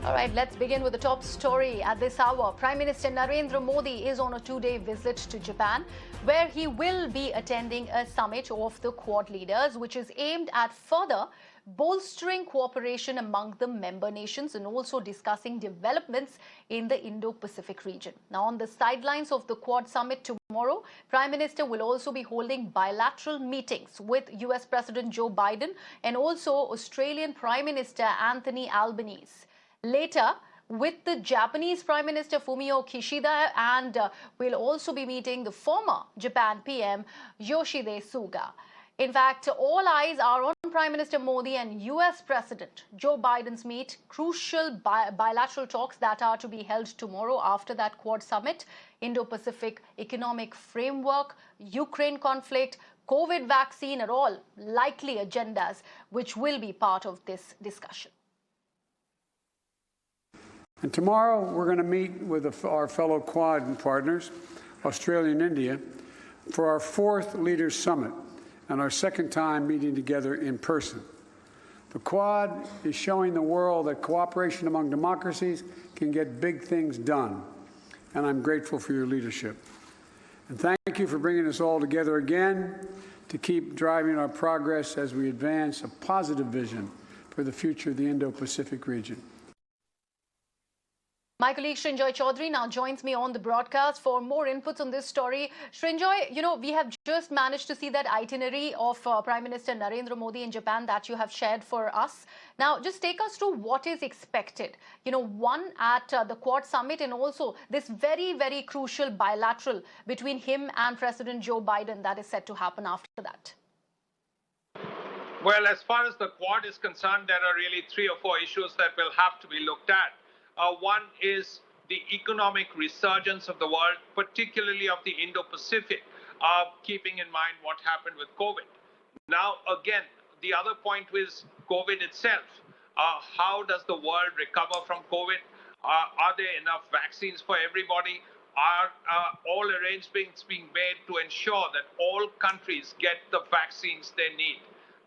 All right, let's begin with the top story at this hour. Prime Minister Narendra Modi is on a two-day visit to Japan, where he will be attending a summit of the Quad leaders, which is aimed at further bolstering cooperation among the member nations and also discussing developments in the Indo-Pacific region. Now, on the sidelines of the Quad summit tomorrow, Prime Minister will also be holding bilateral meetings with US President Joe Biden and also Australian Prime Minister Anthony Albanese. Later, with the Japanese Prime Minister Fumio Kishida, and we'll also be meeting the former Japan PM Yoshihide Suga. In fact, all eyes are on Prime Minister Modi and US President Joe Biden's meet, crucial bilateral talks that are to be held tomorrow after that Quad summit, Indo-Pacific economic framework, Ukraine conflict, COVID vaccine are all likely agendas which will be part of this discussion. And tomorrow we're going to meet with our fellow Quad partners, Australia and India, for our fourth Leaders Summit and our second time meeting together in person. The Quad is showing the world that cooperation among democracies can get big things done, and I'm grateful for your leadership. And thank you for bringing us all together again to keep driving our progress as we advance a positive vision for the future of the Indo-Pacific region. My colleague Srinjoy Chaudhary now joins me on the broadcast for more inputs on this story. Srinjoy, we have just managed to see that itinerary of Prime Minister Narendra Modi in Japan that you have shared for us. Now, just take us through what is expected. One at the Quad summit and also this very, very crucial bilateral between him and President Joe Biden that is set to happen after that. Well, as far as the Quad is concerned, there are really 3 or 4 issues that will have to be looked at. One is the economic resurgence of the world, particularly of the Indo-Pacific, keeping in mind what happened with COVID. Now, again, the other point is COVID itself. How does the world recover from COVID? Are there enough vaccines for everybody? Are all arrangements being made to ensure that all countries get the vaccines they need?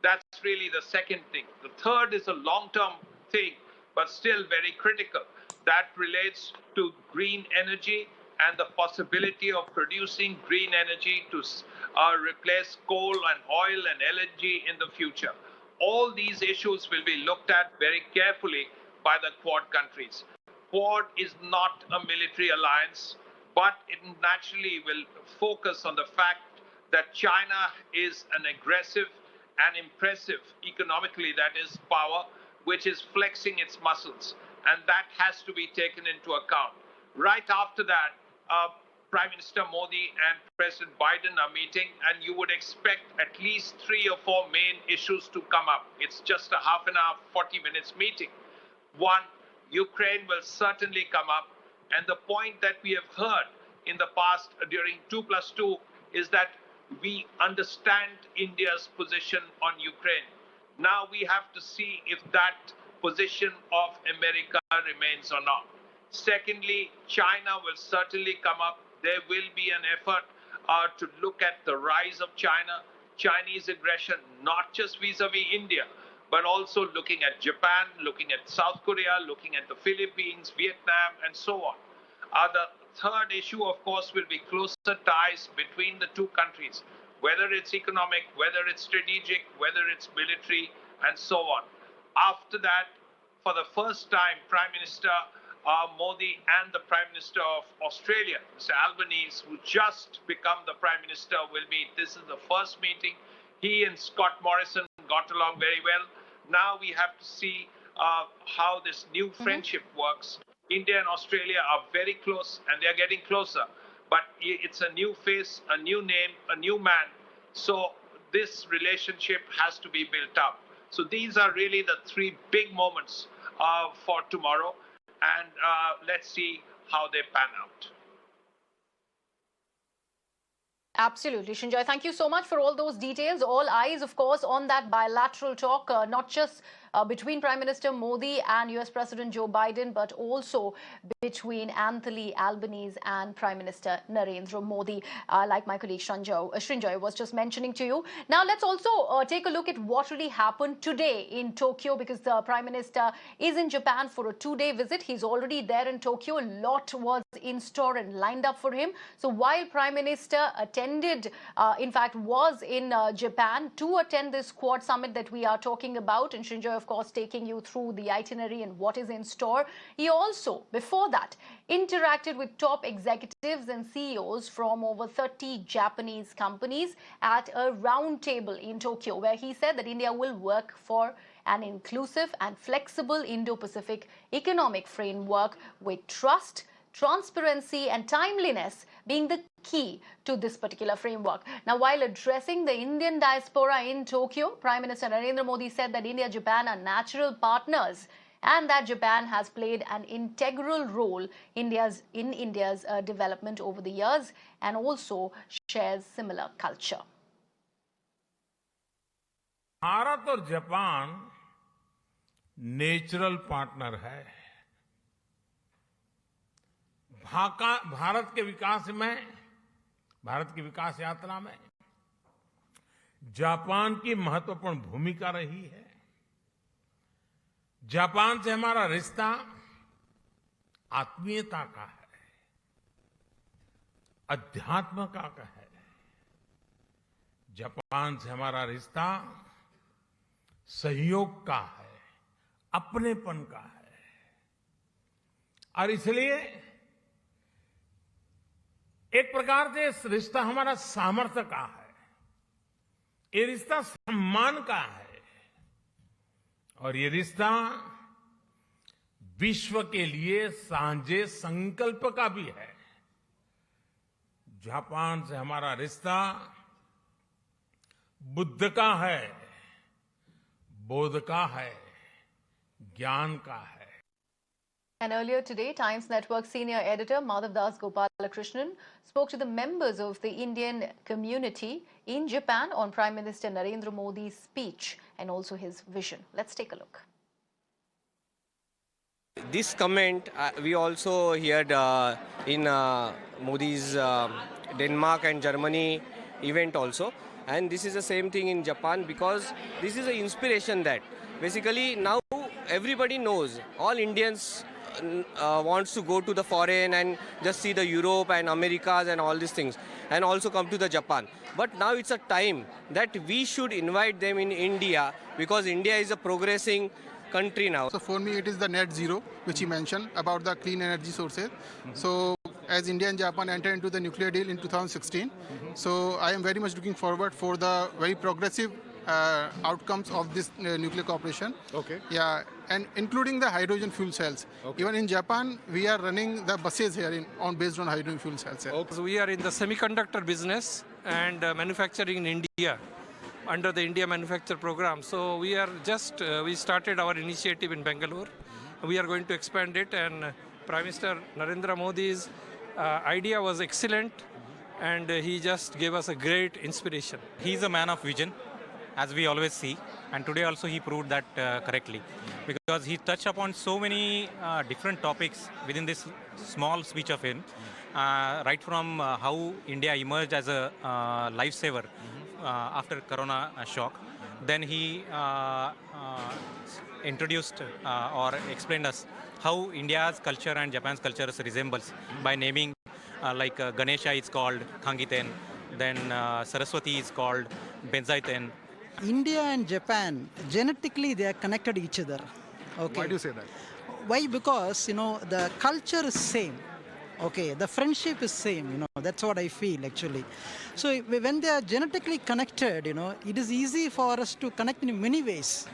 That's really the second thing. The third is a long-term thing, but still very critical. That relates to green energy and the possibility of producing green energy to replace coal and oil and LNG in the future. All these issues will be looked at very carefully by the Quad countries. Quad is not a military alliance, but it naturally will focus on the fact that China is an aggressive and impressive economically, that is power, which is flexing its muscles. And that has to be taken into account. Right after that, Prime Minister Modi and President Biden are meeting, and you would expect at least 3 or 4 main issues to come up. It's just a half an hour, 40 minutes meeting. One, Ukraine will certainly come up. And the point that we have heard in the past during 2+2 is that we understand India's position on Ukraine. Now we have to see if that position of America remains or not. Secondly, China will certainly come up. There will be an effort to look at the rise of China, Chinese aggression, not just vis-a-vis India, but also looking at Japan, looking at South Korea, looking at the Philippines, Vietnam, and so on. The third issue, of course, will be closer ties between the two countries, whether it's economic, whether it's strategic, whether it's military, and so on. After that, for the first time, Prime Minister Modi and the Prime Minister of Australia, Mr. Albanese, who just become the Prime Minister, will meet. This is the first meeting. He and Scott Morrison got along very well. Now we have to see how this new friendship works. India and Australia are very close, and they're getting closer. But it's a new face, a new name, a new man. So this relationship has to be built up. So these are really the 3 big moments for tomorrow, and let's see how they pan out. Absolutely, Srinjoy. Thank you so much for all those details. All eyes, of course, on that bilateral talk, not just between Prime Minister Modi and US President Joe Biden, but also between Anthony Albanese and Prime Minister Narendra Modi, like my colleague Srinjoy was just mentioning to you. Now, let's also take a look at what really happened today in Tokyo, because the Prime Minister is in Japan for a 2-day visit. He's already there in Tokyo. A lot was in store and lined up for him. So while Prime Minister attended, in fact, was in Japan to attend this Quad Summit that we are talking about, and Srinjoy, of course, taking you through the itinerary and what is in store, he also, before that, interacted with top executives and CEOs from over 30 Japanese companies at a round table in Tokyo, where he said that India will work for an inclusive and flexible Indo-Pacific economic framework with trust, transparency and timeliness being the key to this particular framework. Now, while addressing the Indian diaspora in Tokyo, Prime Minister Narendra Modi said that India and Japan are natural partners and that Japan has played an integral role in India's development over the years and also shares similar culture. Bharat और Japan natural partner है। भारत के विकास में, भारत की विकास यात्रा में Japan की महत्वपूर्ण भूमिका रही है। जापान से हमारा रिश्ता आत्मीयता का है, अध्यात्म का है। जापान से हमारा रिश्ता सहयोग का है, अपनेपन का है, और इसलिए एक प्रकार से इस रिश्ता हमारा सामर्थ्य का है, ये रिश्ता सम्मान का है, और ये रिश्ता विश्व के लिए साझे संकल्प का भी है। जापान से हमारा रिश्ता बुद्ध का है, बोध का है, ज्ञान का है। And earlier today, Times Network senior editor Madhavdas Gopalakrishnan spoke to the members of the Indian community in Japan on Prime Minister Narendra Modi's speech and also his vision. Let's take a look. This comment we also heard in Modi's Denmark and Germany event also, and this is the same thing in Japan, because this is an inspiration that basically now everybody knows, all Indians wants to go to the foreign and just see the Europe and Americas and all these things, and also come to the Japan. But now it's a time that we should invite them in India, because India is a progressing country now. So for me it is the net zero which he mentioned about the clean energy sources. So as India and Japan entered into the nuclear deal in 2016, so I am very much looking forward for the very progressive outcomes of this nuclear cooperation. Okay. Yeah, and including the hydrogen fuel cells. Okay. Even in Japan, we are running the buses here based on hydrogen fuel cells. Okay. So we are in the semiconductor business and manufacturing in India under the India Manufacture Program. So we are just, we started our initiative in Bangalore. We are going to expand it, and Prime Minister Narendra Modi's idea was excellent, and he just gave us a great inspiration. He's a man of vision, as we always see, and today also he proved that correctly, because he touched upon so many different topics within this small speech of him, right from how India emerged as a lifesaver after Corona shock. Then he introduced or explained us how India's culture and Japan's culture resembles by naming like Ganesha is called Khangiten, then Saraswati is called Benzaiten. India and Japan, genetically they are connected to each other. Okay. Why do you say that? Why? Because, the culture is same. Okay, the friendship is same, that's what I feel actually. So when they are genetically connected, it is easy for us to connect in many ways.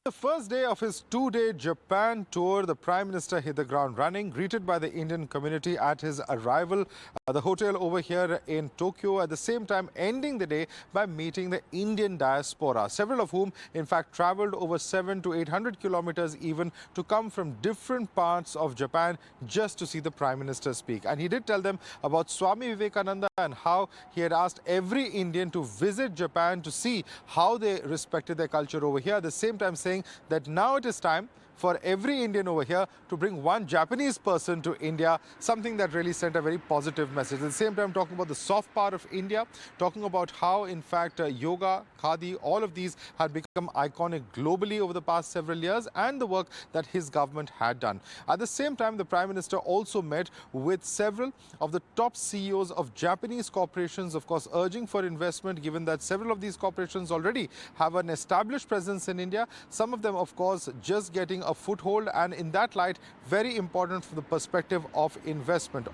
The first day of his two-day Japan tour, the Prime Minister hit the ground running, greeted by the Indian community at his arrival at the hotel over here in Tokyo, at the same time ending the day by meeting the Indian diaspora, several of whom in fact travelled over 700 to 800 kilometers even to come from different parts of Japan just to see the Prime Minister speak. And he did tell them about Swami Vivekananda and how he had asked every Indian to visit Japan to see how they respected their culture over here, at the same time saying that now it is time for every Indian over here to bring one Japanese person to India, something that really sent a very positive message. At the same time, talking about the soft power of India, talking about how, in fact, yoga, khadi, all of these had become iconic globally over the past several years, and the work that his government had done. At the same time, the Prime Minister also met with several of the top CEOs of Japanese corporations, of course, urging for investment, given that several of these corporations already have an established presence in India. Some of them, of course, just getting a foothold, and in that light, very important from the perspective of investment.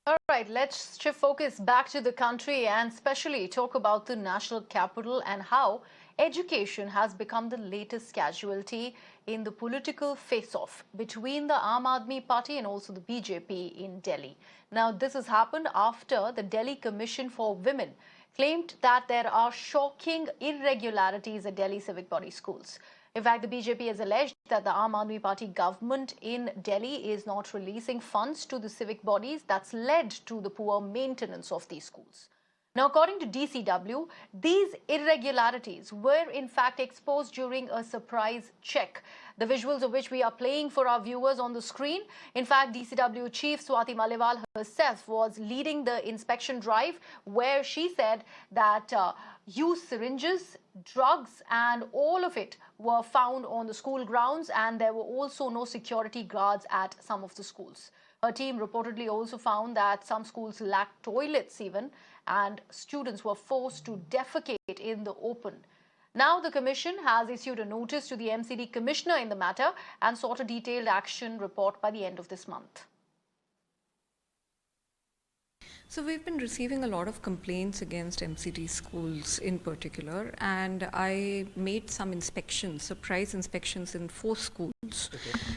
All right, let's shift focus back to the country and especially talk about the national capital and how education has become the latest casualty in the political face-off between the Aam Aadmi Party and also the BJP in Delhi. Now, this has happened after the Delhi Commission for Women claimed that there are shocking irregularities at Delhi civic body schools. In fact, the BJP has alleged that the Aam Aadmi Party government in Delhi is not releasing funds to the civic bodies. That's led to the poor maintenance of these schools. Now, according to DCW, these irregularities were in fact exposed during a surprise check, the visuals of which we are playing for our viewers on the screen. In fact, DCW Chief Swati Maliwal herself was leading the inspection drive, where she said that used syringes, drugs and all of it were found on the school grounds, and there were also no security guards at some of the schools. Her team reportedly also found that some schools lacked toilets even, and students were forced to defecate in the open. Now the Commission has issued a notice to the MCD Commissioner in the matter and sought a detailed action report by the end of this month. So we've been receiving a lot of complaints against MCD schools in particular, and I made some inspections, surprise inspections in 4 schools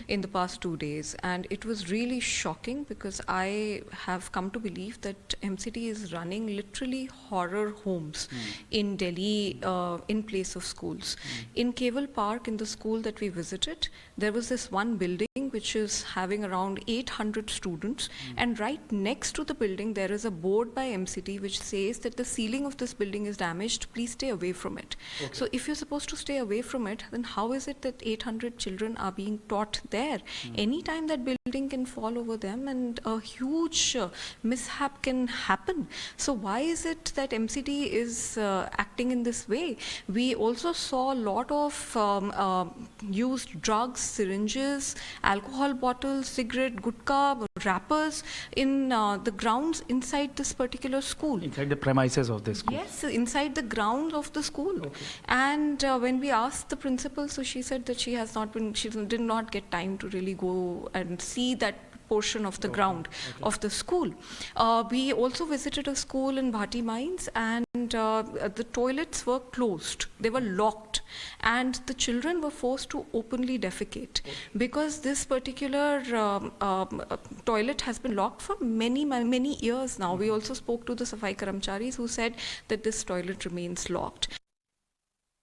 in the past 2 days, and it was really shocking because I have come to believe that MCD is running literally horror homes in Delhi in place of schools. In Keval Park, in the school that we visited, there was this one building which is having around 800 students, and right next to the building there is a board by MCT which says that the ceiling of this building is damaged, please stay away from it. Okay. So if you're supposed to stay away from it, then how is it that 800 children are being taught there? Anytime that building can fall over them and a huge mishap can happen. So why is it that MCT is acting in this way? We also saw a lot of used drugs, syringes, alcohol bottles, cigarette, gutka, wrappers in the grounds inside this particular school. Inside the premises of the school? Yes, inside the grounds of the school. Okay. And when we asked the principal, so she said that she did not get time to really go and see that portion of the ground of the school. We also visited a school in Bhati Mines, and the toilets were closed. They were locked, and the children were forced to openly defecate because this particular toilet has been locked for many years now. We also spoke to the Safai Karamcharis who said that this toilet remains locked.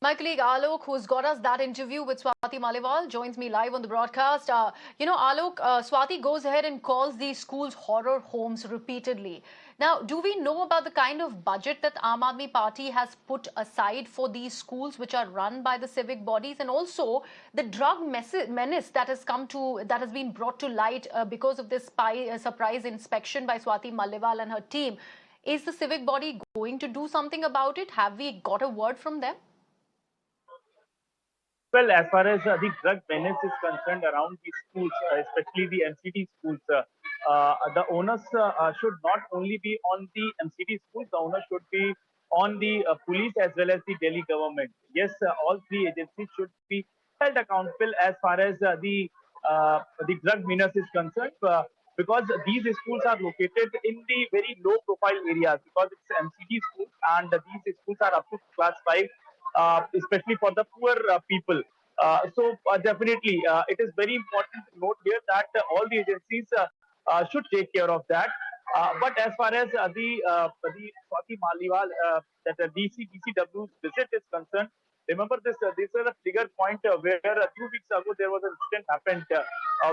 My colleague Alok, who's got us that interview with Swati Maliwal, joins me live on the broadcast. Alok, Swati goes ahead and calls these schools horror homes repeatedly. Now, do we know about the kind of budget that Aam Aadmi Party has put aside for these schools which are run by the civic bodies, and also the drug menace that has been brought to light because of this surprise inspection by Swati Maliwal and her team? Is the civic body going to do something about it? Have we got a word from them? Well, as far as the drug menace is concerned around these schools, especially the MCT schools, the onus should not only be on the MCT schools, the onus should be on the police as well as the Delhi government. Yes, all 3 agencies should be held accountable as far as the drug menace is concerned, because these schools are located in the very low profile areas, because it's MCT schools and these schools are up to class 5. especially for the poor people. Definitely, it is very important to note here that all the agencies should take care of that. But as far as the Swati Maliwal, that DCW's visit is concerned, remember this. This is a trigger point where 2 weeks ago there was an incident happened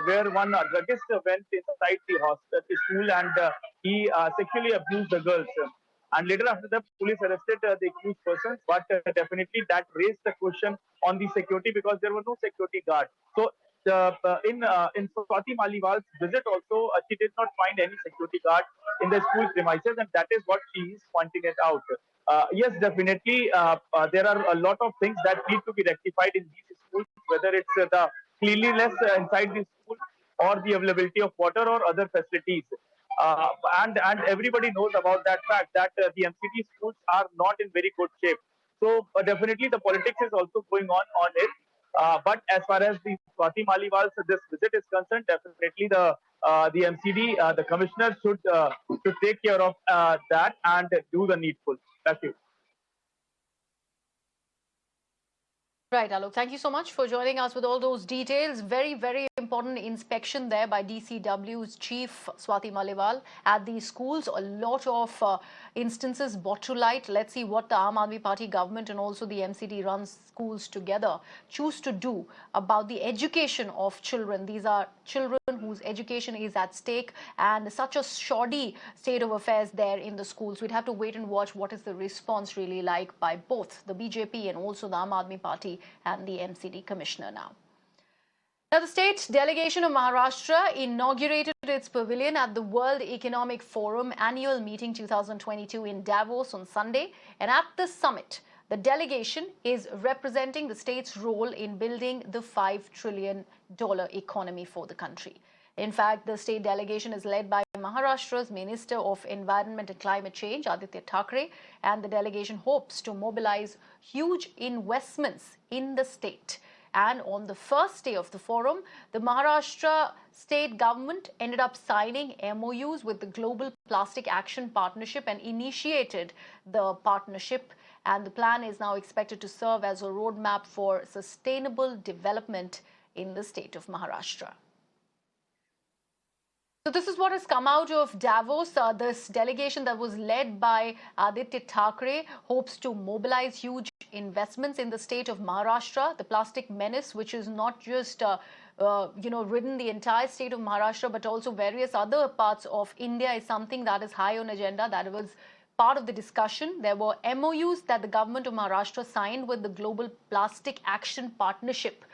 where one druggist went inside the hospital, the school, and he sexually abused the girls. And later after that, police arrested the accused persons. But definitely that raised the question on the security because there were no security guard. So in Swati Maliwal's visit also, she did not find any security guard in the school premises, and that is what she is pointing it out. Yes, definitely, there are a lot of things that need to be rectified in these schools, whether it's the cleanliness inside the school or the availability of water or other facilities. And everybody knows about that fact that the MCT schools are not in very good shape. So definitely the politics is also going on it. But as far as the Swati Maliwal's this visit is concerned, definitely the MCD, the commissioner should take care of that and do the needful. Thank you. Right, Alok. Thank you so much for joining us with all those details. Very, very important inspection there by DCW's Chief Swati Maliwal at these schools. A lot of instances brought to light. Let's see what the Aam Aadmi Party government and also the MCD run schools together choose to do about the education of children. These are children whose education is at stake, and such a shoddy state of affairs there in the schools. We'd have to wait and watch what is the response really like by both the BJP and also the Aam Aadmi Party and the MCD commissioner now. Now, the state delegation of Maharashtra inaugurated its pavilion at the World Economic Forum Annual Meeting 2022 in Davos on Sunday. And at this summit, the delegation is representing the state's role in building the $5 trillion economy for the country. In fact, the state delegation is led by Maharashtra's Minister of Environment and Climate Change, Aditya Thackeray, and the delegation hopes to mobilize huge investments in the state. And on the first day of the forum, the Maharashtra state government ended up signing MOUs with the Global Plastic Action Partnership and initiated the partnership. And the plan is now expected to serve as a roadmap for sustainable development in the state of Maharashtra. So this is what has come out of Davos. This delegation that was led by Aditya Thackeray hopes to mobilize huge investments in the state of Maharashtra. The plastic menace, which is not just ridden the entire state of Maharashtra, but also various other parts of India, is something that is high on agenda. That was part of the discussion. There were MOUs that the government of Maharashtra signed with the Global Plastic Action Partnership.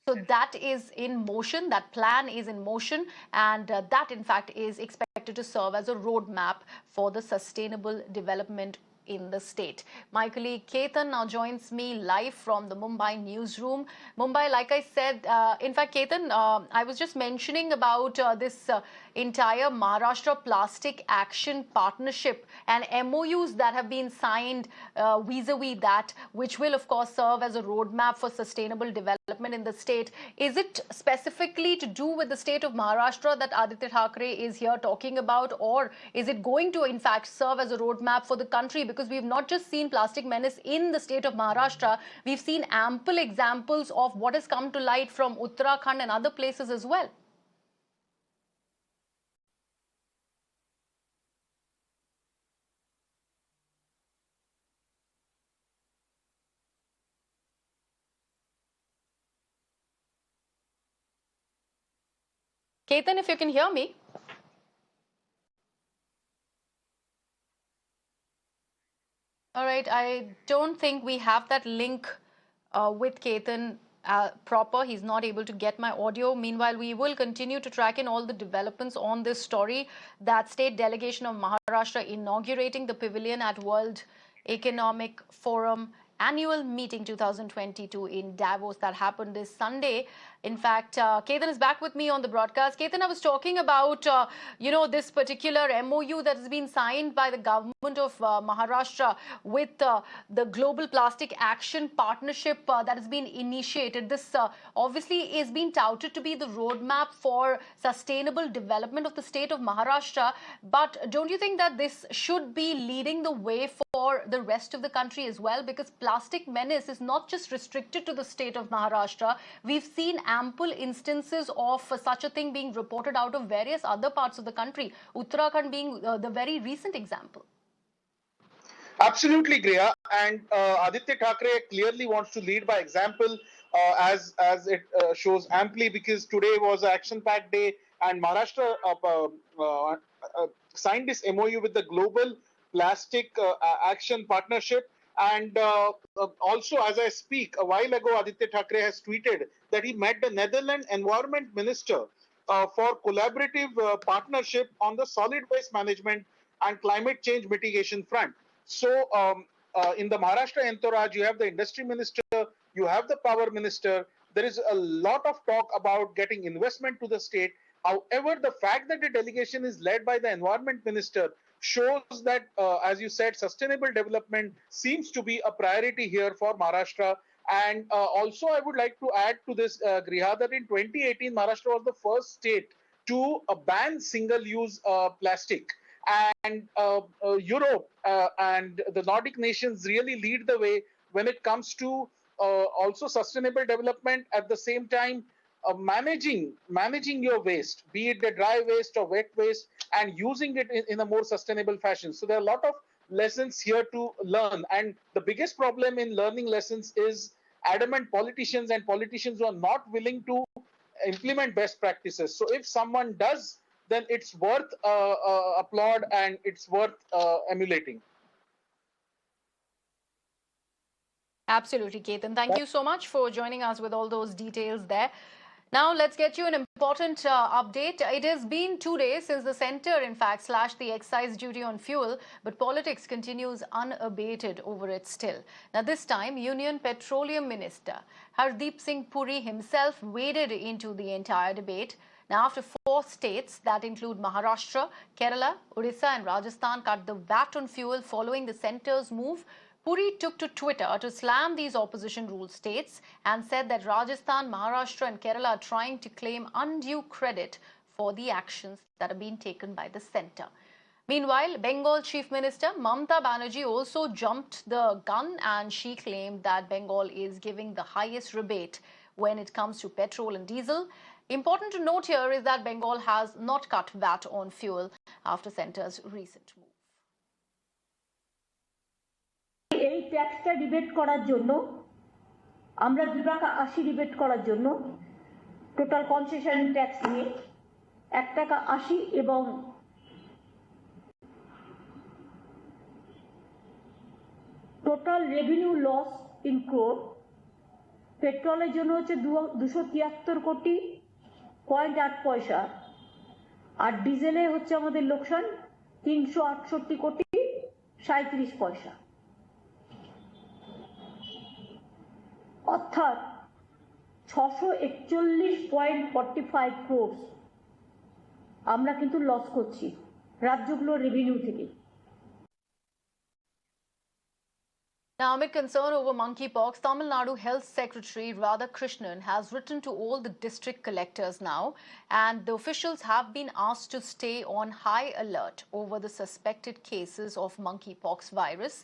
So that is in motion, that plan is in motion, and that in fact is expected to serve as a roadmap for the sustainable development in the state. My colleague Ketan now joins me live from the Mumbai newsroom. Mumbai, like I said, in fact, Ketan, I was just mentioning about this entire Maharashtra Plastic Action Partnership and MOUs that have been signed vis-a-vis that, which will of course serve as a roadmap for sustainable development in the state. Is it specifically to do with the state of Maharashtra that Aditya Thackeray is here talking about, or is it going to in fact serve as a roadmap for the country? Because we've not just seen plastic menace in the state of Maharashtra, we've seen ample examples of what has come to light from Uttarakhand and other places as well. Ketan, if you can hear me. All right, I don't think we have that link with Ketan proper. He's not able to get my audio. Meanwhile, we will continue to track in all the developments on this story. That state delegation of Maharashtra inaugurating the pavilion at World Economic Forum Annual Meeting 2022 in Davos that happened this Sunday. In fact, Ketan is back with me on the broadcast. Ketan, I was talking about, this particular MOU that has been signed by the government of Maharashtra with the Global Plastic Action Partnership that has been initiated. This obviously is being touted to be the roadmap for sustainable development of the state of Maharashtra. But don't you think that this should be leading the way for the rest of the country as well? Because plastic menace is not just restricted to the state of Maharashtra. We've seen ample instances of such a thing being reported out of various other parts of the country, Uttarakhand being the very recent example. Absolutely, Griha. And Aditya Thackeray clearly wants to lead by example, as it shows amply, because today was an action-packed day, and Maharashtra signed this MOU with the Global Plastic Action Partnership. And also, as I speak, a while ago, Aditya Thackeray has tweeted that he met the Netherlands Environment Minister for collaborative partnership on the solid waste management and climate change mitigation front. So, in the Maharashtra entourage, you have the industry minister, you have the power minister. There is a lot of talk about getting investment to the state. However, the fact that the delegation is led by the environment minister shows that, as you said, sustainable development seems to be a priority here for Maharashtra. And also, I would like to add to this, Griha, that in 2018, Maharashtra was the first state to ban single-use plastic. And Europe and the Nordic nations really lead the way when it comes to also sustainable development. At the same time, managing your waste, be it the dry waste or wet waste, and using it in a more sustainable fashion. So there are a lot of lessons here to learn. And the biggest problem in learning lessons is adamant politicians and politicians who are not willing to implement best practices. So if someone does, then it's worth applaud and it's worth emulating. Absolutely, Ketan. Thank you so much for joining us with all those details there. Now, let's get you an important update. It has been 2 days since the centre, in fact, slashed the excise duty on fuel, but politics continues unabated over it still. Now, this time, Union Petroleum Minister Hardeep Singh Puri himself waded into the entire debate. Now, after 4 states that include Maharashtra, Kerala, Odisha and Rajasthan cut the VAT on fuel following the centre's move, Puri took to Twitter to slam these opposition rule states and said that Rajasthan, Maharashtra and Kerala are trying to claim undue credit for the actions that are being taken by the centre. Meanwhile, Bengal Chief Minister Mamata Banerjee also jumped the gun and she claimed that Bengal is giving the highest rebate when it comes to petrol and diesel. Important to note here is that Bengal has not cut VAT on fuel after centre's recent move. এই ট্যাক্সটা rebate করার জন্য আমরা 2 টাকা 80 rebate করার জন্য total concession tax নিয়ে 1 টাকা 80 এবং total revenue loss in crore পেট্রোলের জন্য হচ্ছে 273 কোটি 0.8 পয়সা আর ডিজেলে হচ্ছে আমাদের লোকসান 368 কোটি 37 পয়সা অর্থাৎ 641.45 crore আমরা কিন্তু লস করছি রাজ্যগুলোর রেভিনিউ থেকে। Now, amid concern over monkeypox, Tamil Nadu Health Secretary Radhakrishnan has written to all the district collectors now, and the officials have been asked to stay on high alert over the suspected cases of monkeypox virus,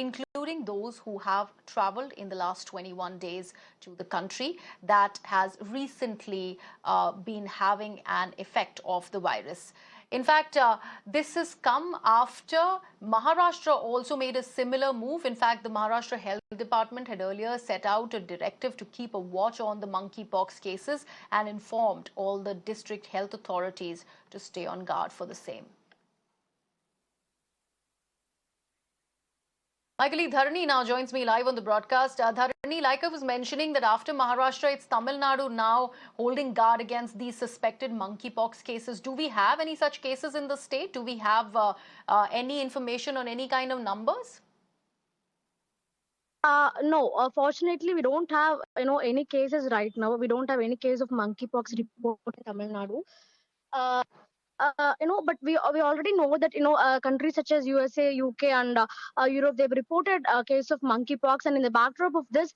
including those who have travelled in the last 21 days to the country that has recently been having an effect of the virus. In fact, this has come after Maharashtra also made a similar move. In fact, the Maharashtra Health Department had earlier set out a directive to keep a watch on the monkeypox cases and informed all the district health authorities to stay on guard for the same. My colleague Dharani now joins me live on the broadcast. Dharani, like I was mentioning, that after Maharashtra, it's Tamil Nadu now holding guard against these suspected monkeypox cases. Do we have any such cases in the state? Do we have any information on any kind of numbers? No, fortunately, we don't have any cases right now. We don't have any case of monkeypox report in Tamil Nadu. But we already know that countries such as USA, UK, and Europe, they've reported a case of monkeypox. And in the backdrop of this,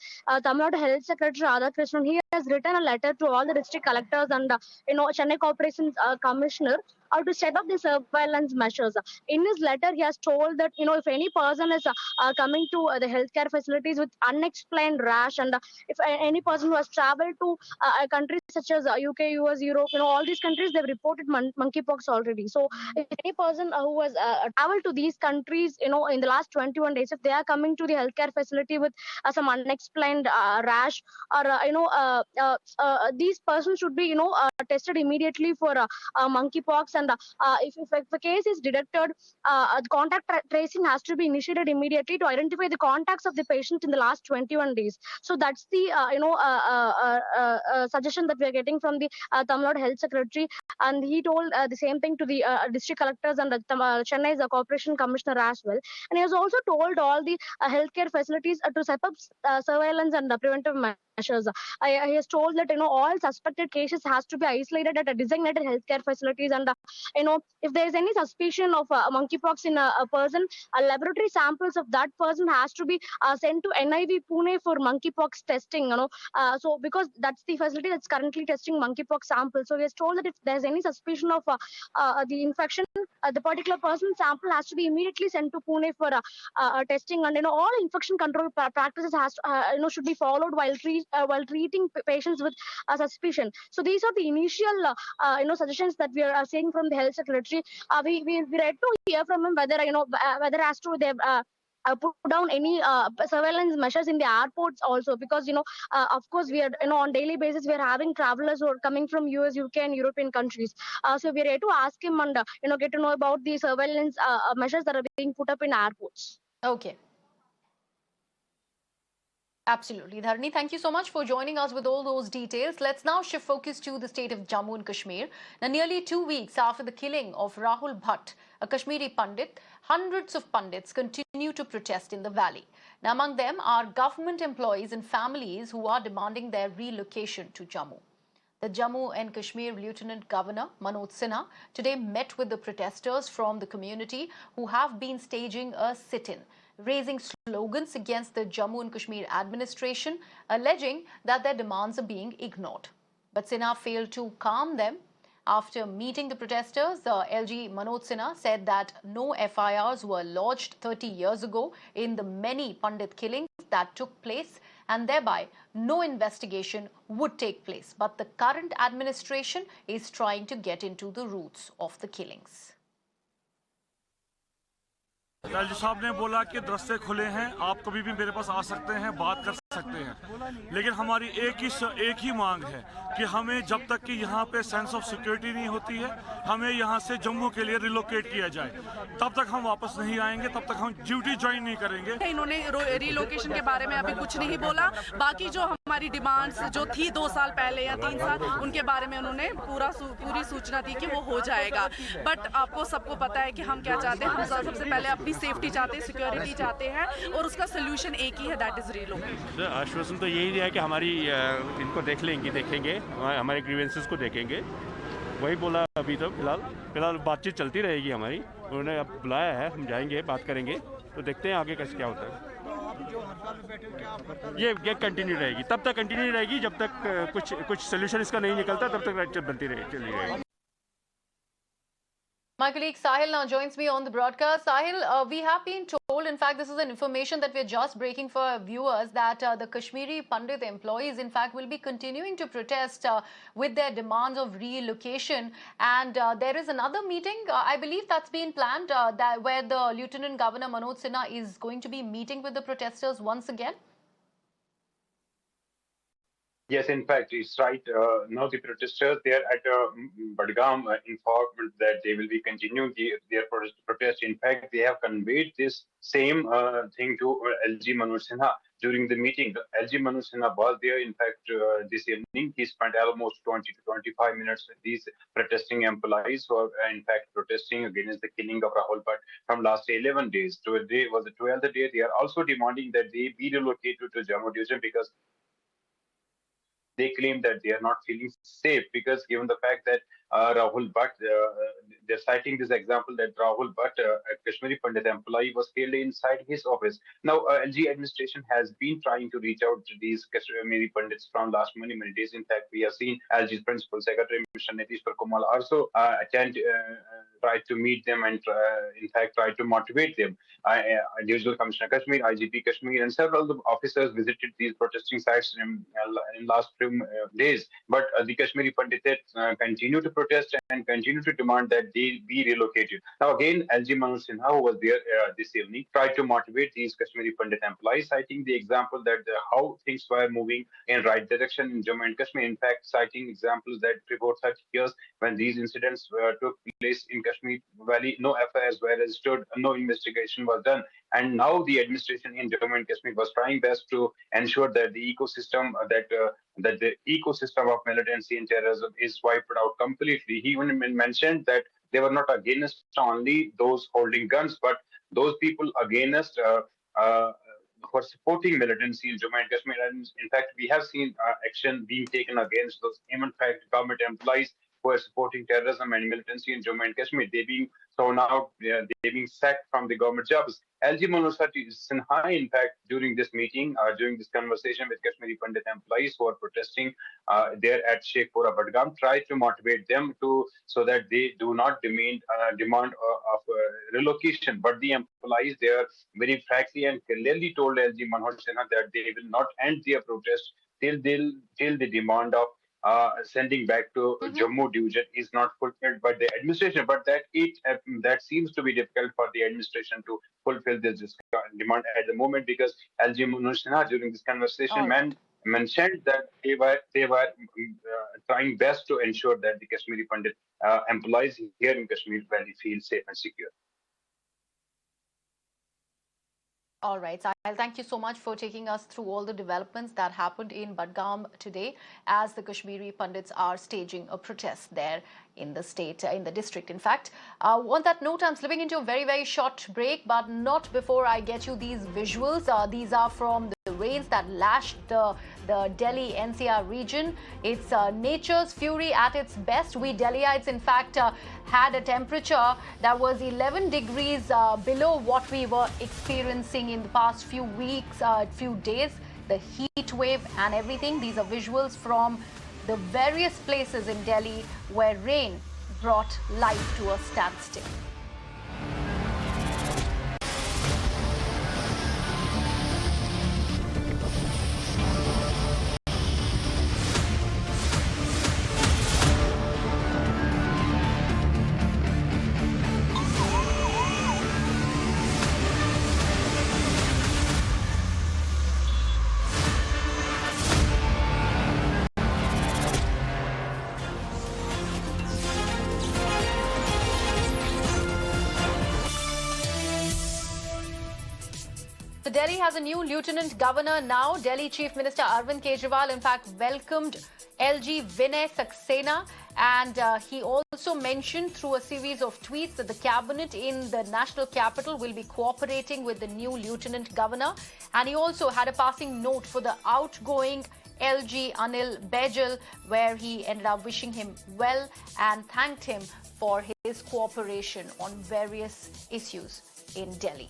Tamil Nadu Health Secretary Radhakrishnan, he has written a letter to all the district collectors and Chennai Corporation's commissioner to set up the surveillance measures. In his letter, he has told that if any person is coming to the healthcare facilities with unexplained rash, and if any person who has traveled to countries such as UK, US, Europe, all these countries, they've reported monkeypox already. So if any person who has traveled to these countries, in the last 21 days, if they are coming to the healthcare facility with some unexplained rash, or these persons should be tested immediately for monkeypox. And if a case is detected, the contact tracing has to be initiated immediately to identify the contacts of the patient in the last 21 days. So that's the suggestion that we are getting from the Tamil Nadu Health Secretary, and he told the same thing to the district collectors and Chennai's Corporation Commissioner as well. And he has also told all the healthcare facilities to set up surveillance and preventive measures. He has told that all suspected cases has to be isolated at a designated healthcare facilities, and if there is any suspicion of monkeypox in a person, laboratory samples of that person has to be sent to NIV Pune for monkeypox testing. So because that's the facility that's currently testing monkeypox samples. So he has told that if there's any suspicion of the infection, the particular person's sample has to be immediately sent to Pune for testing, and all infection control practices has should be followed while treating patients with suspicion. So these are the initial suggestions that we are seeing from the health secretary. We read to hear from him whether whether as to they put down any surveillance measures in the airports also, because of course we are on daily basis we are having travelers who are coming from US, UK and European countries. So we are here to ask him and get to know about the surveillance measures that are being put up in airports. Okay. Absolutely. Dharani, thank you so much for joining us with all those details. Let's now shift focus to the state of Jammu and Kashmir. Now, nearly 2 weeks after the killing of Rahul Bhatt, a Kashmiri Pandit, hundreds of Pandits continue to protest in the valley. Now, among them are government employees and families who are demanding their relocation to Jammu. The Jammu and Kashmir Lieutenant Governor Manoj Sinha today met with the protesters from the community who have been staging a sit-in, raising slogans against the Jammu and Kashmir administration, alleging that their demands are being ignored. But Sinha failed to calm them. After meeting the protesters, the LG Manoj Sinha said that no FIRs were lodged 30 years ago in the many Pandit killings that took place, and thereby no investigation would take place. But the current administration is trying to get into the roots of the killings. LG साहब ने बोला कि दरवाजे खुले हैं, आप कभी भी मेरे पास आ सकते हैं, बात कर सकते हैं, लेकिन हमारी एक ही मांग है कि हमें जब तक कि यहाँ पे सेंस ऑफ सिक्योरिटी नहीं होती है, हमें यहाँ से जम्मू के लिए रिलोकेट किया जाए, तब तक हम वापस नहीं आएंगे, तब तक हम ड्यूटी ज्वाइन नहीं करेंगे। इन्होंने रिलोकेशन के बारे में अभी कुछ नहीं बोला, बाकी जो हमारी डिमांड्स जो थी 2 साल पहले या 3 साल, उनके बारे में उन्होंने पूरी सूचना दी कि वो हो जाएगा। बट आपको सबको पता है कि हम क्या चाहते हैं, हम सबसे पहले अपनी सेफ्टी चाहते हैं, सिक्योरिटी चाहते हैं, और उसका सोल्यूशन एक ही है, दैट इज रिलोकेशन। आश्वासन तो यही है कि हमारी इनको देखेंगे, हमारे ग्रीवेंसेस को देखेंगे, वही बोला। अभी तो फिलहाल बातचीत चलती रहेगी हमारी, उन्होंने अब बुलाया है, हम जाएंगे, बात करेंगे, तो देखते हैं आगे कैसे क्या होता है। ये कंटिन्यू रहेगी, तब तक कंटिन्यू रहेगी जब तक कुछ सोल्यूशन इसका नहीं निकलता, तब तक चली रहेगी। My colleague Sahil now joins me on the broadcast. Sahil, we have been told, in fact, this is an information that we're just breaking for our viewers, that the Kashmiri Pandit employees, in fact, will be continuing to protest with their demands of relocation. And there is another meeting, I believe that's been planned, where the Lieutenant Governor Manoj Sinha is going to be meeting with the protesters once again. Yes, in fact, it's right. Now the protesters there at Badgam informed that they will be continuing their protest. In fact, they have conveyed this same thing to LG Manoj Sinha during the meeting. LG Manoj Sinha was there, in fact, this evening. He spent almost 20 to 25 minutes with these protesting employees who are, in fact, protesting against the killing of Rahul Bhatt from last 11 days. Today was the 12th day. They are also demanding that they be relocated to Jammu division because they claim that they are not feeling safe, because given the fact that Rahul Bhatt. They're citing this example that Rahul Bhatt, a Kashmiri Pandit employee, was killed inside his office. Now, LG administration has been trying to reach out to these Kashmiri Pandits from last many days. In fact, we have seen LG's principal secretary, Mr. Nitish Kamal, also try to meet them and, in fact, try to motivate them. Divisional Commissioner Kashmir, IGP Kashmir, and several of the officers visited these protesting sites in last few days. But the Kashmiri Pandits continue to protest and continue to demand that they be relocated. Now, again, LG Manoj Sinha, who was there this evening, tried to motivate these Kashmiri Pandit employees, citing the example that how things were moving in right direction in Jammu and Kashmir. In fact, citing examples that before 30 years, when these incidents took place in Kashmir Valley, no FIRs were registered, no investigation was done. And now the administration in Jammu and Kashmir was trying best to ensure that the ecosystem, that the ecosystem of militancy and terrorism is wiped out completely. He even mentioned that they were not against only those holding guns, but those people against for supporting militancy in Jammu and Kashmir. And in fact, we have seen action being taken against those, in fact, government employees who are supporting terrorism and militancy in Jammu and Kashmir. They being thrown out, they're being sacked from the government jobs. LG Manoj Sinha, in fact, during this meeting, during this conversation with Kashmiri Pandit employees who are protesting there at Sheikhpura Badgam, tried to motivate them so that they do not demand of relocation. But the employees, they are very frankly and clearly told LG Manoj Sinha that they will not end their protest till the demand of sending back to Jammu division is not fulfilled by the administration, but that seems to be difficult for the administration to fulfill this demand at the moment, because LG Manoj Sinha during this conversation mentioned that they were trying best to ensure that the Kashmiri Pandit employees here in Kashmir Valley feel safe and secure. All right. So I'll thank you so much for taking us through all the developments that happened in Badgam today, as the Kashmiri Pandits are staging a protest there in the state, in the district, in fact. On that note, I'm slipping into a very, very short break, but not before I get you these visuals. These are from the rains that lashed the Delhi NCR region. It's nature's fury at its best. We Delhiites, in fact, had a temperature that was 11 degrees below what we were experiencing in the past few weeks, few days, the heat wave and everything. These are visuals from the various places in Delhi where rain brought life to a standstill. Delhi has a new Lieutenant Governor now. Delhi Chief Minister Arvind Kejriwal, in fact, welcomed LG Vinay Saxena, and he also mentioned through a series of tweets that the cabinet in the national capital will be cooperating with the new Lieutenant Governor. And he also had a passing note for the outgoing LG Anil Bejal, where he ended up wishing him well and thanked him for his cooperation on various issues in Delhi.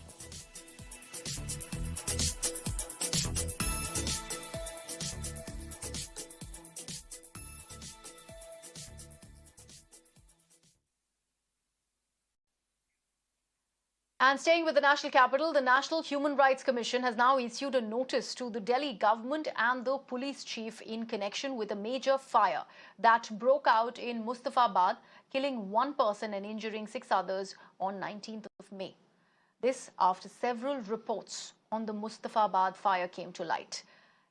And staying with the national capital, the National Human Rights Commission has now issued a notice to the Delhi government and the police chief in connection with a major fire that broke out in Mustafabad, killing one person and injuring 6 others on 19th of May. This after several reports on the Mustafabad fire came to light.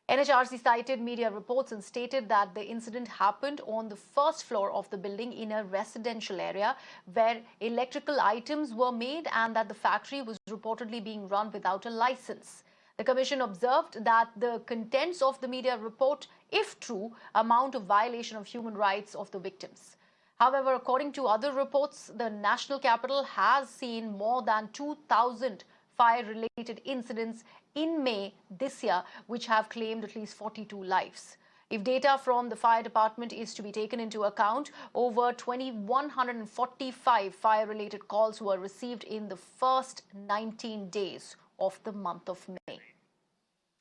NHRC cited media reports and stated that the incident happened on the first floor of the building in a residential area where electrical items were made, and that the factory was reportedly being run without a license. The commission observed that the contents of the media report, if true, amount to violation of human rights of the victims. However, according to other reports, the national capital has seen more than 2,000 fire-related incidents in May this year, which have claimed at least 42 lives. If data from the fire department is to be taken into account, over 2,145 fire-related calls were received in the first 19 days of the month of May.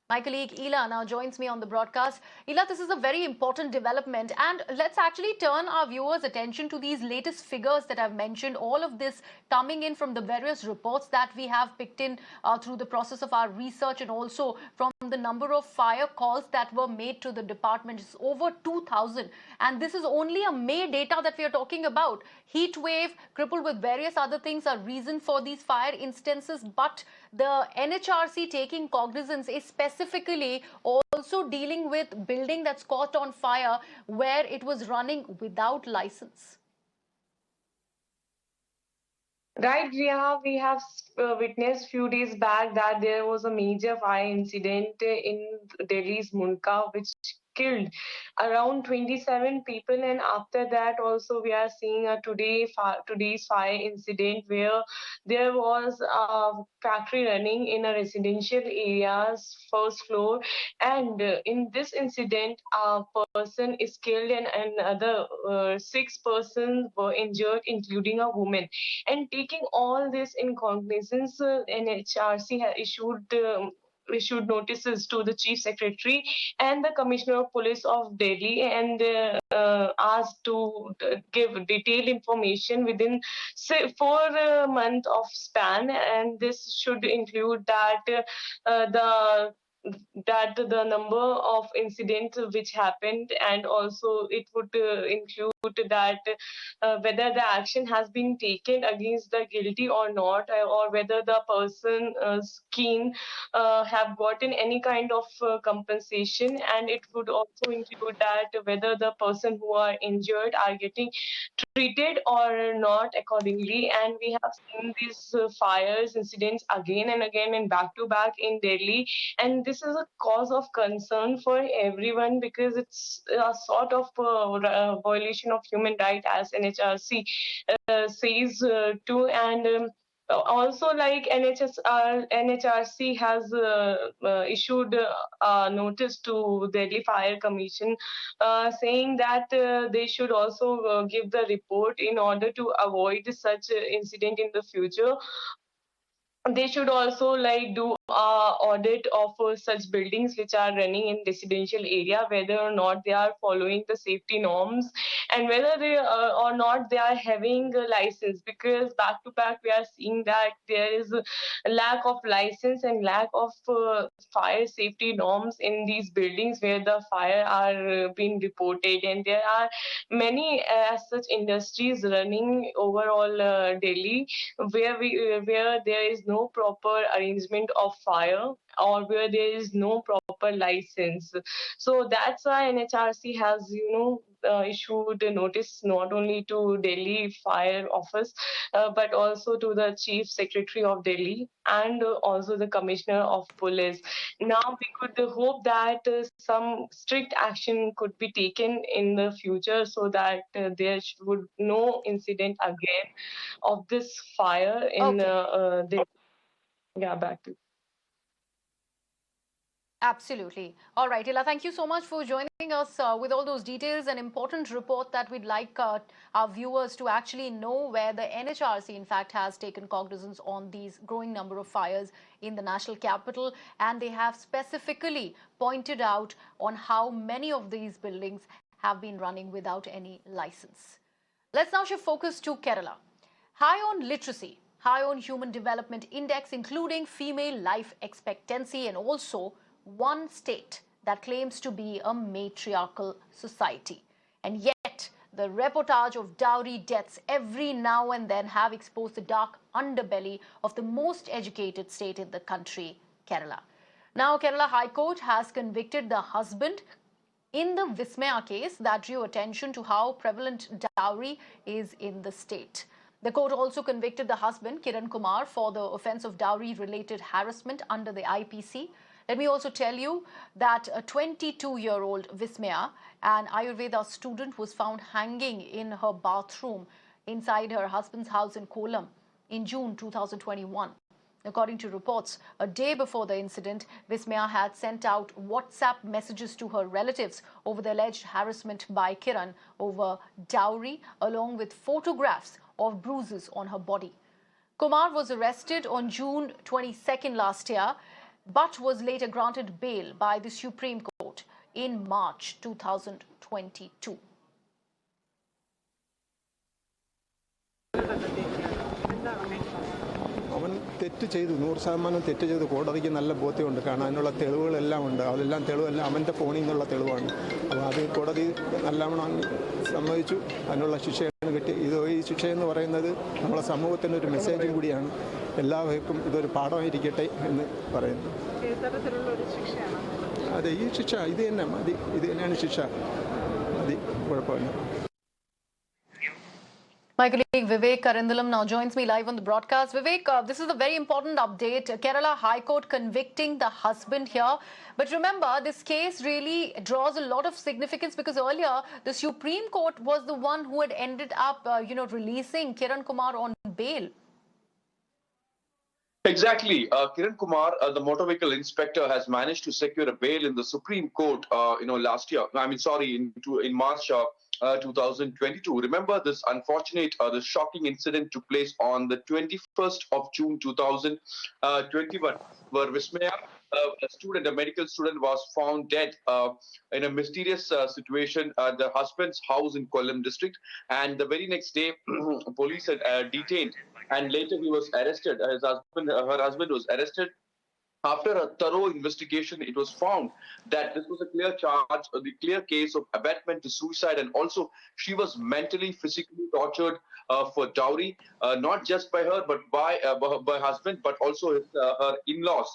My colleague Ela now joins me on the broadcast. Ela, this is a very important development, and let's actually turn our viewers' attention to these latest figures that I've mentioned. All of this coming in from the various reports that we have picked in through the process of our research, and also from the number of fire calls that were made to the department. It's over 2,000, and this is only a May data that we are talking about. Heat wave coupled with various other things are reason for these fire instances, but the NHRC taking cognizance is specifically also dealing with building that's caught on fire where it was running without license. Right, Riya, we have witnessed few days back that there was a major fire incident in Delhi's Mundka, which killed around 27 people, and after that also we are seeing a today's fire incident where there was a factory running in a residential area's first floor, and in this incident a person is killed and another 6 persons were injured, including a woman. And taking all this in cognizance, NHRC has issued notices to the Chief Secretary and the Commissioner of Police of Delhi, and asked to give detailed information within 4 months of span, and this should include that the number of incidents which happened, and also it would include that whether the action has been taken against the guilty or not, or whether the person's keen have gotten any kind of compensation, and it would also include that whether the person who are injured are getting treated or not accordingly. And we have seen these fires incidents again and again and back to back in Delhi, and this is a cause of concern for everyone because it's a sort of violation of human rights, as NHRC says too. And also, like NHRC has issued a notice to Delhi Fire Commission saying that they should also give the report in order to avoid such incident in the future. They should also like do audit of such buildings which are running in residential area, whether or not they are following the safety norms, and whether they or not they are having a license, because back to back we are seeing that there is a lack of license and lack of fire safety norms in these buildings where the fire are being reported, and there are many such industries running overall Delhi where there is no proper arrangement of fire, or where there is no proper license. So that's why NHRC has issued a notice not only to Delhi Fire Office but also to the Chief Secretary of Delhi and also the Commissioner of Police. Now we could hope that some strict action could be taken in the future so that there would no incident again of this fire in Delhi. Yeah, back to. Absolutely. All right, Ela, thank you so much for joining us with all those details. An important report that we'd like our viewers to actually know, where the NHRC, in fact, has taken cognizance on these growing number of fires in the national capital. And they have specifically pointed out on how many of these buildings have been running without any license. Let's now shift focus to Kerala. High on literacy, high on human development index, including female life expectancy, and also one state that claims to be a matriarchal society. And yet, the reportage of dowry deaths every now and then have exposed the dark underbelly of the most educated state in the country, Kerala. Now, Kerala High Court has convicted the husband in the Vismaya case that drew attention to how prevalent dowry is in the state. The court also convicted the husband, Kiran Kumar, for the offence of dowry-related harassment under the IPC. Let me also tell you that a 22-year-old Vismaya, an Ayurveda student, was found hanging in her bathroom inside her husband's house in Kollam in June 2021. According to reports, a day before the incident, Vismaya had sent out WhatsApp messages to her relatives over the alleged harassment by Kiran over dowry, along with photographs of bruises on her body. Kumar was arrested on June 22nd last year, but was later granted bail by the Supreme Court in March 2022. അവൻ തെറ്റ് ചെയ്തു 100% തെറ്റ് ചെയ്തു കോടതിക്ക് നല്ല ബോധ്യമുണ്ട് കാരണം അതിനുള്ള തെളിവുകളെല്ലാം ഉണ്ട് അതെല്ലാം തെളിവെല്ലാം അവൻ്റെ ഫോണിൽ നിന്നുള്ള തെളിവാണ് അപ്പോൾ അത് കോടതി നല്ലവണ്ണം സമ്മതിച്ചു അതിനുള്ള ശിക്ഷയാണ് കിട്ടി ഈ ശിക്ഷയെന്ന് പറയുന്നത് നമ്മളെ സമൂഹത്തിൻ്റെ ഒരു മെസ്സേജും കൂടിയാണ് എല്ലാവർക്കും ഇതൊരു പാഠമായിരിക്കട്ടെ എന്ന് പറയുന്നു അതെ ഈ ശിക്ഷ ഇത് തന്നെ മതി ഇത് തന്നെയാണ് ശിക്ഷ മതി കുഴപ്പമില്ല. My colleague Vivek Karandalam now joins me live on the broadcast. Vivek, this is a very important update. Kerala High Court convicting the husband here. But remember, this case really draws a lot of significance because earlier the Supreme Court was the one who had ended up, releasing Kiran Kumar on bail. Exactly. Kiran Kumar, the motor vehicle inspector, has managed to secure a bail in the Supreme Court, last year. In March 2022. Remember this unfortunate, this shocking incident took place on the 21st of June 2021, where Vismaya, a medical student, was found dead in a mysterious situation at the husband's house in Kollam district. And the very next day, police had detained, and later he was arrested. Her husband was arrested. After a thorough investigation, it was found that this was a clear charge, the clear case of abetment to suicide, and also she was mentally, physically tortured for dowry, not just by her, but by husband, but also her in-laws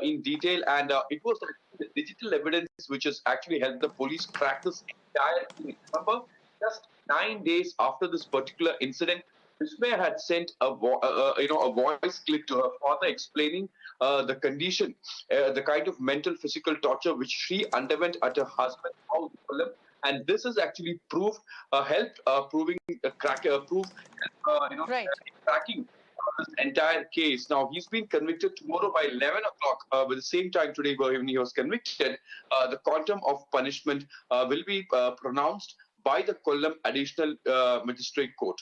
in detail. And it was the digital evidence which has actually helped the police crack this entire thing. Remember, just 9 days after this particular incident, Vismaya had sent a voice clip to her father explaining the condition, the kind of mental, physical torture which she underwent at her husband's house. And this is actually cracking this entire case. Now, he's been convicted tomorrow by 11 o'clock. By the same time today when he was convicted, the quantum of punishment will be pronounced by the Kollam Additional Magistrate Court.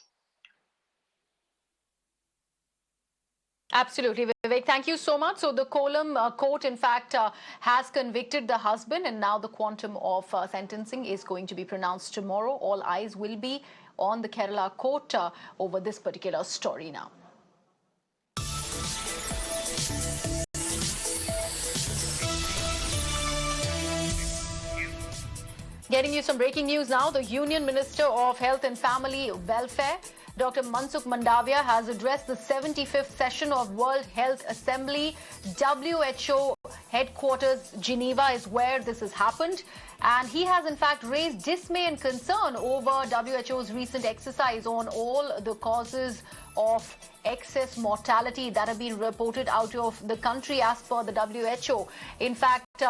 Absolutely, Vivek. Thank you so much. So the Kollam court, in fact, has convicted the husband, and now the quantum of sentencing is going to be pronounced tomorrow. All eyes will be on the Kerala court over this particular story now. Getting you some breaking news now. The Union Minister of Health and Family Welfare, Dr. Mansukh Mandavia, has addressed the 75th session of World Health Assembly. WHO headquarters, Geneva, is where this has happened. And he has, in fact, raised dismay and concern over WHO's recent exercise on all the causes of excess mortality that have been reported out of the country as per the WHO. In fact,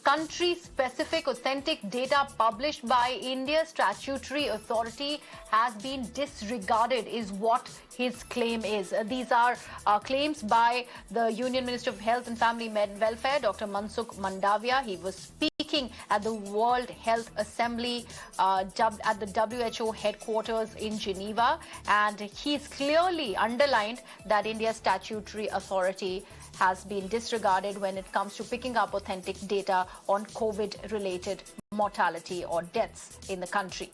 country-specific authentic data published by India's statutory authority has been disregarded, is what his claim is. These are claims by the Union Minister of Health and Family Welfare, Dr. Mansukh Mandavia. He was speaking at the World Health Assembly at the WHO headquarters in Geneva, and he's clearly underlined that India's statutory authority has been disregarded when it comes to picking up authentic data on COVID-related mortality or deaths in the country.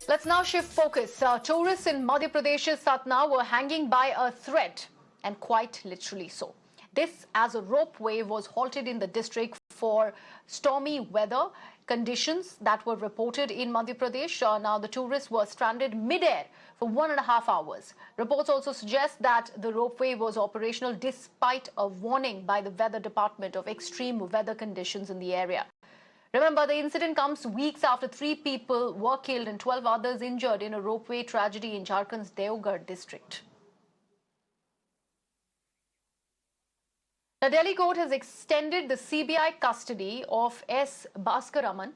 Let's now shift focus. Tourists in Madhya Pradesh's Satna were hanging by a thread, and quite literally so. This as a ropeway was halted in the district for stormy weather conditions that were reported in Madhya Pradesh. Now the tourists were stranded mid-air for 1.5 hours. Reports also suggest that the ropeway was operational despite a warning by the weather department of extreme weather conditions in the area. Remember, the incident comes weeks after 3 people were killed and 12 others injured in a ropeway tragedy in Jharkhand's Deoghar district. The Delhi court has extended the CBI custody of S. Bhaskaraman,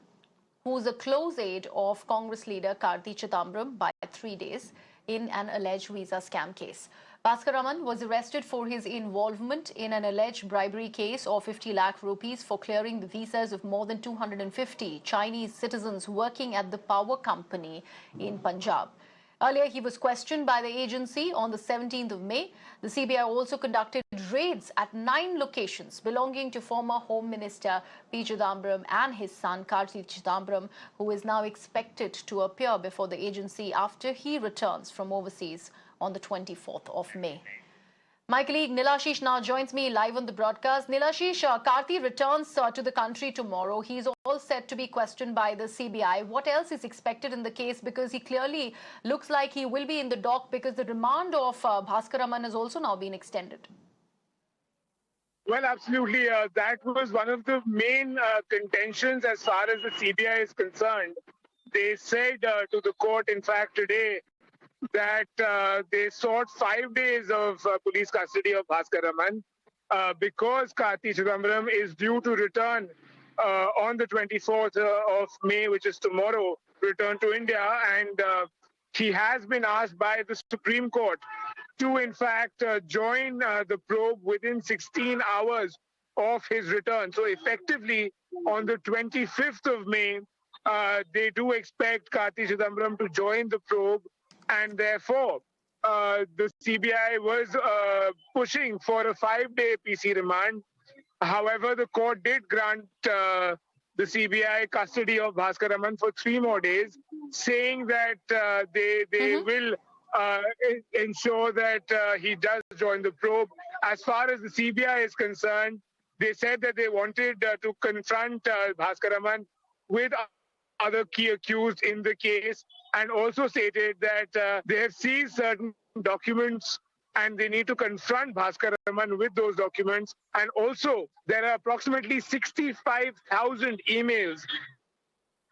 who who's a close aide of Congress leader Karti Chidambaram, by 3 days in an alleged visa scam case. Bhaskar Raman was arrested for his involvement in an alleged bribery case of 50 lakh rupees for clearing the visas of more than 250 Chinese citizens working at the power company in Punjab. Earlier, he was questioned by the agency on the 17th of May. The CBI also conducted raids at 9 locations belonging to former Home Minister P. Chidambaram and his son Karti Chidambaram, who is now expected to appear before the agency after he returns from overseas on the 24th of May. My colleague Nilashish now joins me live on the broadcast. Nilashish, Karti returns to the country tomorrow. He's all set to be questioned by the CBI. What else is expected in the case? Because he clearly looks like he will be in the dock because the remand of Bhaskar Raman has also now been extended. Well, absolutely. That was one of the main contentions as far as the CBI is concerned. They said to the court, in fact, today, that they sought 5 days of police custody of Bhaskar Raman because Karti Chidambaram is due to return on the 24th of May, which is tomorrow, return to India. And he has been asked by the Supreme Court to, in fact, join the probe within 16 hours of his return. So effectively, on the 25th of May, they do expect Karti Chidambaram to join the probe. And therefore, the CBI was pushing for a 5-day PC remand. However, the court did grant the CBI custody of Bhaskar Raman for 3 more days, saying that they will ensure that he does join the probe. As far as the CBI is concerned, they said that they wanted to confront Bhaskar Raman with other key accused in the case, and also stated that they have seized certain documents and they need to confront Bhaskar Raman with those documents. And also, there are approximately 65,000 emails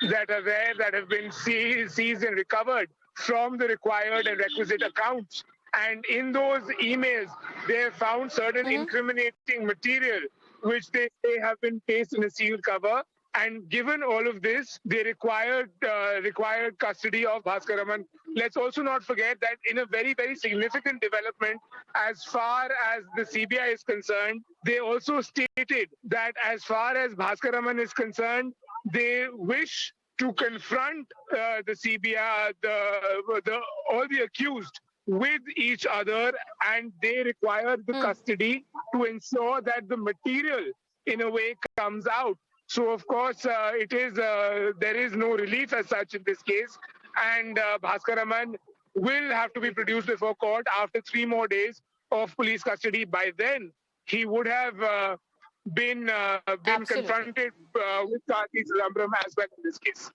that are there that have been seized and recovered from the required and requisite accounts. And in those emails, they have found certain incriminating material, which they have been placed in a sealed cover. And given all of this, they required custody of Bhaskar Raman. Let's also not forget that in a very, very significant development, as far as the CBI is concerned, they also stated that as far as Bhaskar Raman is concerned, they wish to confront the CBI, all the accused with each other, and they require the custody to ensure that the material, in a way, comes out. So, of course, there is no relief as such in this case. And Bhaskar Raman will have to be produced before court after 3 more days of police custody. By then, he would have been confronted with Karti Chidambaram as well in this case.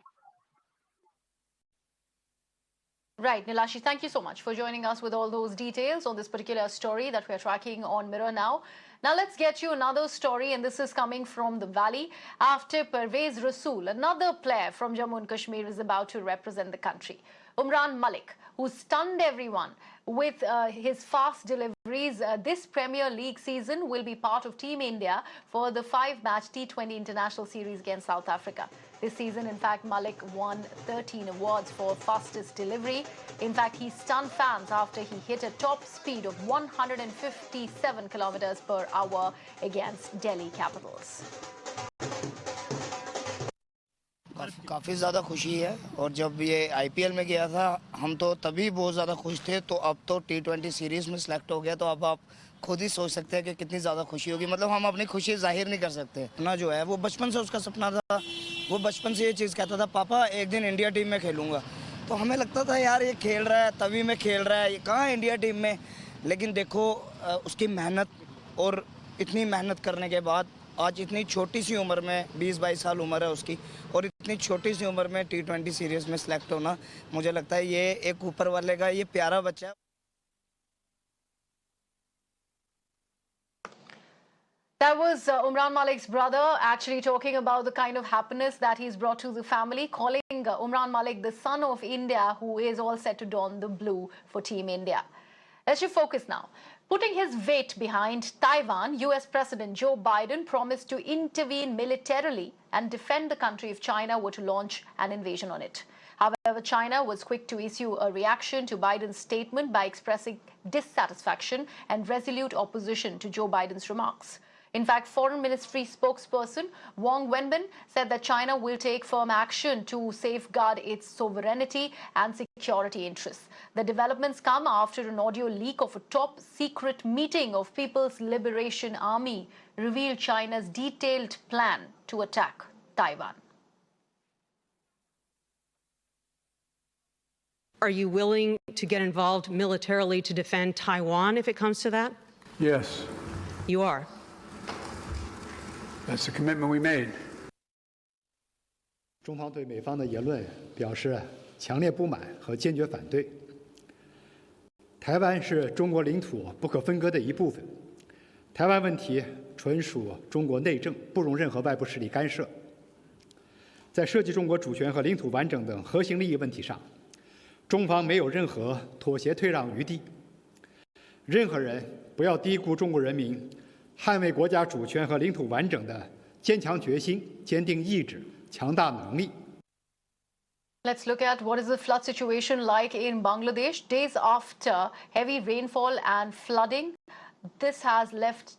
Right, Nilashi, thank you so much for joining us with all those details on this particular story that we're tracking on Mirror Now. Now let's get you another story, and this is coming from the Valley. After Pervez Rasool, another player from Jammu and Kashmir is about to represent the country. Umran Malik, who stunned everyone with his fast deliveries this Premier League season, will be part of Team India for the 5-match T20 International Series against South Africa. This season, in fact, Malik won 13 awards for fastest delivery. In fact, he stunned fans after he hit a top speed of 157 kilometers per hour against Delhi Capitals. काफ़ी ज़्यादा खुशी है, और जब ये IPL में गया था हम तो तभी बहुत ज़्यादा खुश थे, तो अब तो T20 सीरीज़ में सिलेक्ट हो गया, तो अब आप खुद ही सोच सकते हैं कि कितनी ज़्यादा खुशी होगी। मतलब हम अपनी खुशी जाहिर नहीं कर सकते ना, जो है वो बचपन से उसका सपना था। वो बचपन से ये चीज़ कहता था, पापा एक दिन इंडिया टीम में खेलूँगा। तो हमें लगता था यार ये खेल रहा है, तभी में खेल रहा है, ये कहाँ इंडिया टीम में। लेकिन देखो उसकी मेहनत, और इतनी मेहनत करने के बाद आज इतनी छोटी सी उम्र में 20-22 साल उम्र है उसकी, और इतनी छोटी सी उम्र में T20 सीरीज़ में सिलेक्ट होना, मुझे लगता है ये एक ऊपर वाले का ये प्यारा बच्चा है। That was Umran Malik's brother actually talking about the kind of happiness that he's brought to the family, calling Umran Malik the son of India, who is all set to don the blue for Team India. Let's shift focus now. Putting his weight behind Taiwan, US President Joe Biden promised to intervene militarily and defend the country if China were to launch an invasion on it. However, China was quick to issue a reaction to Biden's statement by expressing dissatisfaction and resolute opposition to Joe Biden's remarks. In fact, Foreign Ministry spokesperson Wang Wenbin said that China will take firm action to safeguard its sovereignty and security interests. The developments come after an audio leak of a top-secret meeting of People's Liberation Army revealed China's detailed plan to attack Taiwan. Are you willing to get involved militarily to defend Taiwan if it comes to that? Yes. You are? That's the commitment we made. 中方对美方的言论表示强烈不满和坚决反对。台湾是中国领土不可分割的一部分，台湾问题纯属中国内政，不容任何外部势力干涉。在涉及中国主权和领土完整等核心利益问题上，中方没有任何妥协退让余地。任何人不要低估中国人民捍卫国家主权和领土完整的坚强决心、坚定意志、强大能力。 Let's look at what is the flood situation like in Bangladesh. Days after heavy rainfall and flooding, this has left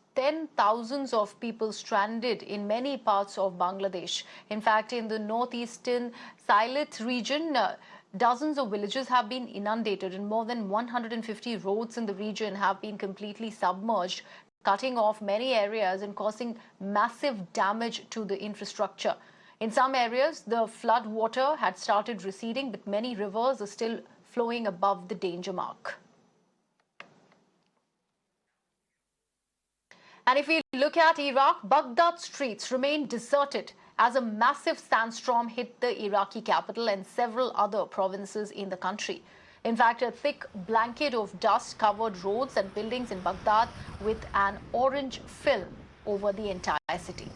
thousands of people stranded in many parts of Bangladesh. In fact, in the northeastern Sylhet region, dozens of villages have been inundated and more than 150 roads in the region have been completely submerged, cutting off many areas and causing massive damage to the infrastructure. In some areas, the flood water had started receding, but many rivers are still flowing above the danger mark. And if we look at Iraq, Baghdad streets remain deserted as a massive sandstorm hit the Iraqi capital and several other provinces in the country. In fact, a thick blanket of dust covered roads and buildings in Baghdad with an orange film over the entire city.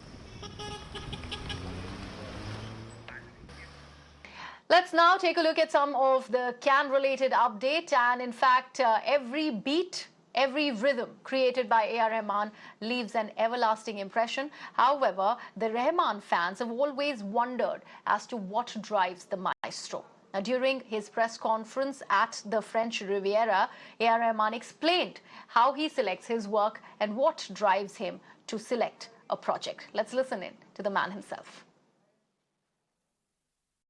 Let's now take a look at some of the Can-related update. And in fact, every beat, every rhythm created by A.R. Rahman leaves an everlasting impression. However, the Rahman fans have always wondered as to what drives the maestro. Now, during his press conference at the French Riviera, A.R. Rahman explained how he selects his work and what drives him to select a project. Let's listen in to the man himself.